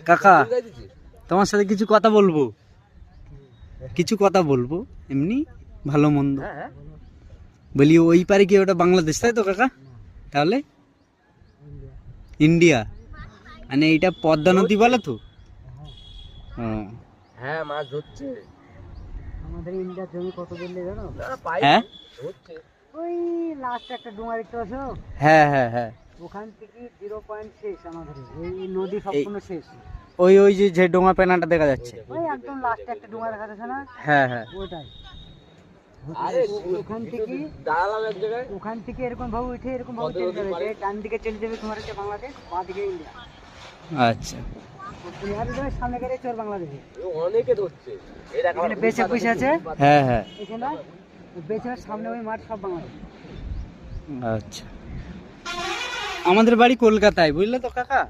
কাকা তোমার সাথে কিছু কথা বলবো, এমনি ভালো মন্দ। বলি ওই পারে কি ওটা বাংলাদেশ, তাই তো কাকা? তাহলে ইন্ডিয়া, মানে এইটা পদ্মা নদী বলে তো? হ্যাঁ মাছ ধরছে আমাদের ইন্ডিয়ার জমি কত বললে জানো? হ্যাঁ ধরছে ওই লাস্ট একটা ডোঙা দেখতে পাচ্ছ, হ্যাঁ হ্যাঁ হ্যাঁ, ওখান থেকে 0 পয়েন্ট শেষ আমাদের এই নদী সম্পূর্ণ শেষ। ওই ওই যে ডোঙা পেনাটা দেখা যাচ্ছে, ওই একদম লাস্টে একটা ডোঙা দেখা যাচ্ছে না? হ্যাঁ হ্যাঁ। ওটাই। আরে ওখান থেকে এরকম ভাবে উঠে এরকম ভাবে চলে যাবে, ডান দিকে চলে যাবে তোমার হচ্ছে বাংলাদেশ, বাঁ দিকে ইন্ডিয়া। আচ্ছা, সামনে গেলে চোর বাংলাদেশে। অনেকে ধরছে এখানে বেঁচে বসে আছে, হ্যাঁ হ্যাঁ, এখানে বেঁচে সামনে ওই মাঠ সব বাংলাদেশ। আচ্ছা। আমাদের বাড়ি কলকাতায়, বুঝলে তো কাকা।